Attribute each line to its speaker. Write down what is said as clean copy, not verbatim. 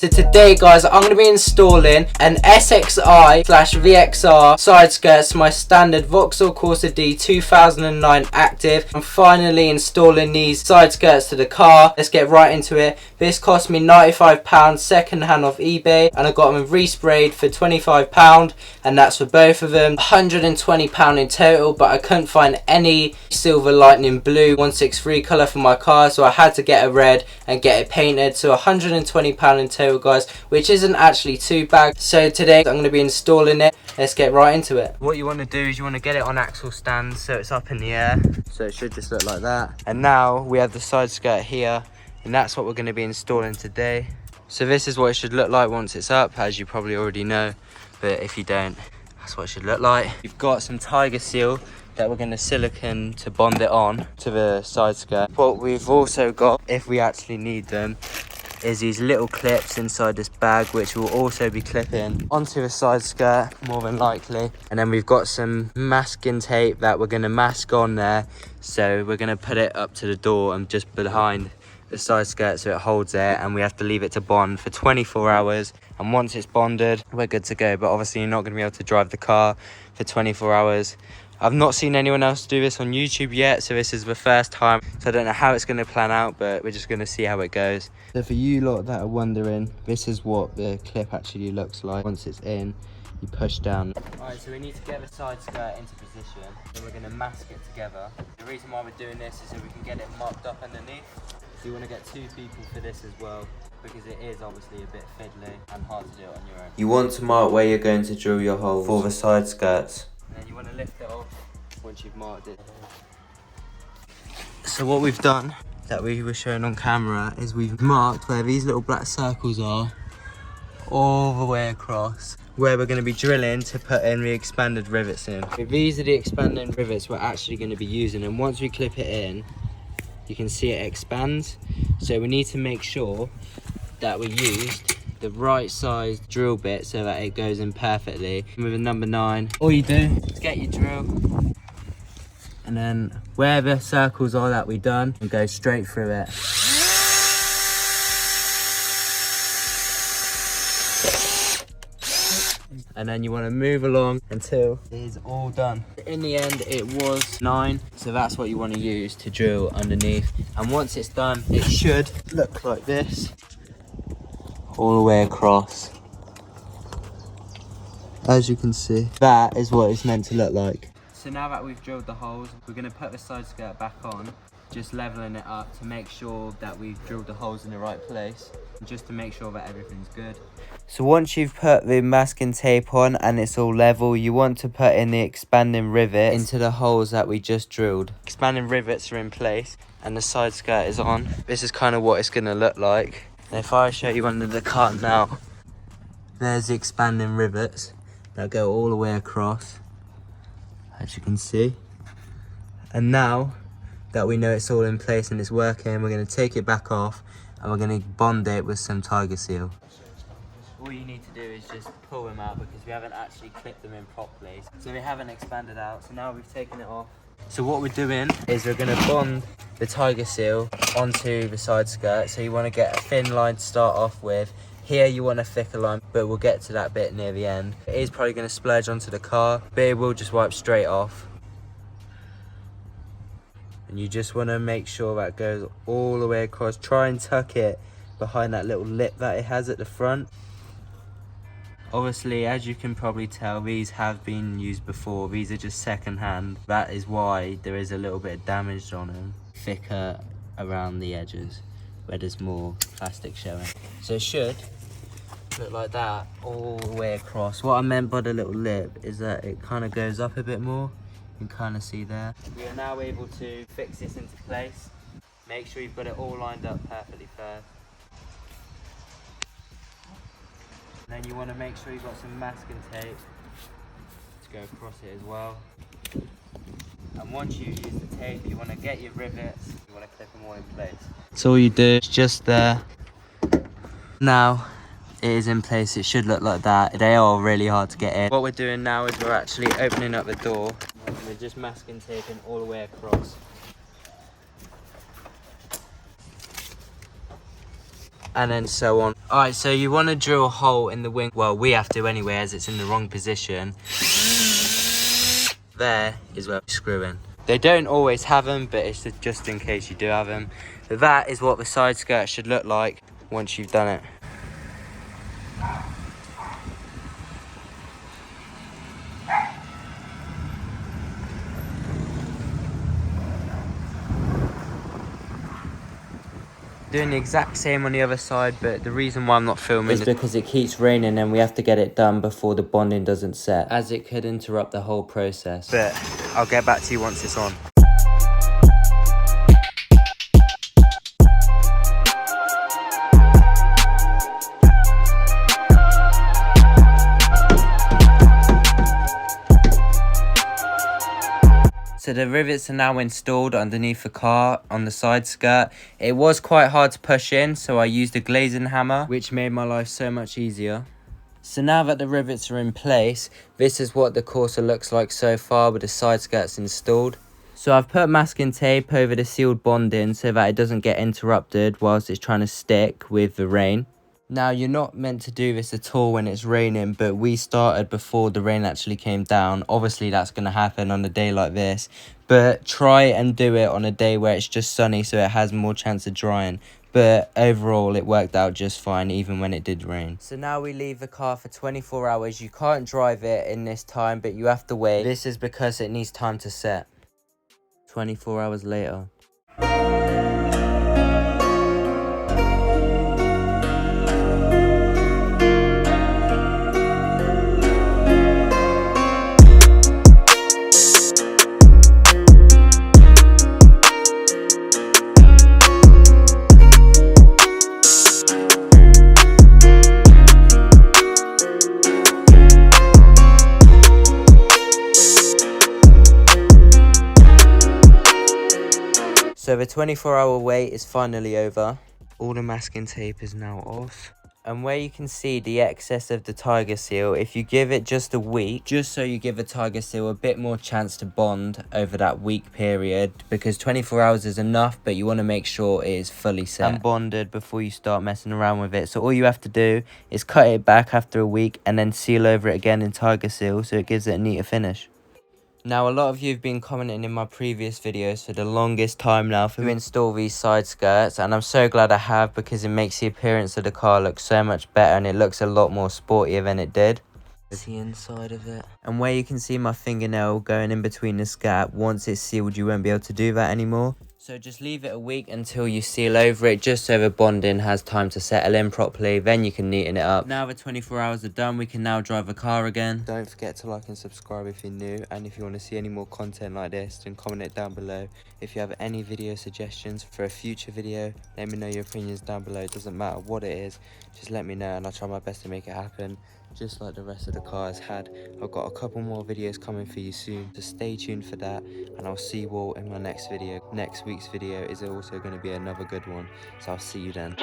Speaker 1: So today guys, I'm going to be installing an SXI / VXR side skirts to my standard Vauxhall Corsa D 2009 active. I'm finally installing these side skirts to the car. Let's get right into it. This cost me £95 second hand off eBay, and I got them resprayed for £25, and that's for both of them. £120 in total, but I couldn't find any silver lightning blue 163 colour for my car, so I had to get a red and get it painted. So £120 in total guys, which isn't actually too bad. So today I'm going to be installing it. Let's get right into it. What you want to do is you want to get it on axle stands so it's up in the air, so it should just look like that. And now we have the side skirt here, and that's what we're going to be installing today. So this is what it should look like once it's up, as you probably already know, but if you don't, that's what it should look like. We've got some tiger seal that we're going to silicone to bond it on to the side skirt. What we've also got, if we actually need them, is these little clips inside this bag, which will also be clipping onto the side skirt more than likely. And then we've got some masking tape that we're going to mask on there, so we're going to put it up to the door and just behind the side skirt so it holds there, and we have to leave it to bond for 24 hours. And once it's bonded, we're good to go. But obviously you're not going to be able to drive the car for 24 hours. I've not seen anyone else do this on YouTube yet, so this is the first time, so I don't know how it's going to plan out, but we're just going to see how it goes. So for you lot that are wondering, this is what the clip actually looks like. Once it's in, you push down. Alright, so we need to get the side skirt into position, then we're going to mask it together. The reason why we're doing this is so we can get it mocked up underneath. So you want to get 2 people for this as well, because it is obviously a bit fiddly and hard to do it on your own. You want to mark where you're going to drill your holes for the side skirts. And then you want to lift it off once you've marked it. So what we've done, that we were showing on camera, is we've marked where these little black circles are all the way across, where we're going to be drilling to put in the expanded rivets in. So these are the expanding rivets we're actually going to be using, and once we clip it in, you can see it expands. So we need to make sure that we used the right size drill bit so that it goes in perfectly. With a number 9, all you do is get your drill, and then where the circles are that we've done, and go straight through it. And then you want to move along until it is all done. In the end it was 9, so that's what you want to use to drill underneath. And once it's done, it should look like this, all the way across. As you can see, that is what it's meant to look like. So now that we've drilled the holes, we're going to put the side skirt back on, just leveling it up to make sure that we've drilled the holes in the right place, just to make sure that everything's good. So once you've put the masking tape on and it's all level, you want to put in the expanding rivet into the holes that we just drilled. Expanding rivets are in place and the side skirt is on. This is kind of what it's going to look like. And if I show you under the car now, there's the expanding rivets that go all the way across, as you can see. And now that we know it's all in place and it's working, we're going to take it back off and we're going to bond it with some tiger seal. All you need to do is just pull them out, because we haven't actually clipped them in properly, so they haven't expanded out. So now we've taken it off. So what we're doing is we're going to bond the tiger seal onto the side skirt. So you want to get a thin line to start off with. Here you want a thicker line, but we'll get to that bit near the end. It is probably going to splurge onto the car, but it will just wipe straight off. And you just want to make sure that goes all the way across. Try and tuck it behind that little lip that it has at the front. Obviously, as you can probably tell, these have been used before. These are just second hand. That is why there is a little bit of damage on them. Thicker around the edges where there's more plastic showing. So it should look like that all the way across. What I meant by the little lip is that it kind of goes up a bit more. You can kind of see there. We are now able to fix this into place. Make sure you've got it all lined up perfectly first. And then you want to make sure you've got some masking tape to go across it as well. And once you use the tape, you want to get your rivets, you want to clip them all in place. So all you do is just there. Now it is in place, it should look like that. They are really hard to get in. What we're doing now is we're actually opening up the door, and we're just masking taping all the way across. and then so on. Alright, so you want to drill a hole in the wing. Well, we have to anyway, as it's in the wrong position. There is where we screw in. They don't always have them, but it's just in case you do have them. But that is what the side skirt should look like once you've done it. Doing the exact same on the other side, but the reason why I'm not filming is because it keeps raining and we have to get it done before the bonding doesn't set, as it could interrupt the whole process. But I'll get back to you once it's on. So the rivets are now installed underneath the car on the side skirt. It was quite hard to push in, so I used a glazing hammer, which made my life so much easier. So now that the rivets are in place, this is what the Corsa looks like so far with the side skirts installed. So I've put masking tape over the sealed bonding so that it doesn't get interrupted whilst it's trying to stick with the rain. Now, you're not meant to do this at all when it's raining, but we started before the rain actually came down. Obviously, that's going to happen on a day like this, but try and do it on a day where it's just sunny so it has more chance of drying. But overall, it worked out just fine, even when it did rain. So now we leave the car for 24 hours. You can't drive it in this time, but you have to wait. This is because it needs time to set. 24 hours later. So the 24-hour wait is finally over. All the masking tape is now off. And where you can see the excess of the tiger seal, if you give it just a week, just so you give the tiger seal a bit more chance to bond over that week period, because 24 hours is enough, but you want to make sure it is fully set and bonded before you start messing around with it. So all you have to do is cut it back after a week and then seal over it again in tiger seal so it gives it a neater finish. Now, a lot of you have been commenting in my previous videos for the longest time now for me to install these side skirts, and I'm so glad I have, because it makes the appearance of the car look so much better and it looks a lot more sportier than it did. There's the inside of it. And where you can see my fingernail going in between this gap, once it's sealed you won't be able to do that anymore. So just leave it a week until you seal over it, just so the bonding has time to settle in properly, then you can neaten it up. Now the 24 hours are done, we can now drive the car again. Don't forget to like and subscribe if you're new, and if you want to see any more content like this, then comment it down below. If you have any video suggestions for a future video, let me know your opinions down below. It doesn't matter what it is, just let me know and I'll try my best to make it happen, just like the rest of the car has had. I've got a couple more videos coming for you soon, so stay tuned for that, and I'll see you all in my next video. Next week's video is also going to be another good one, so I'll see you then.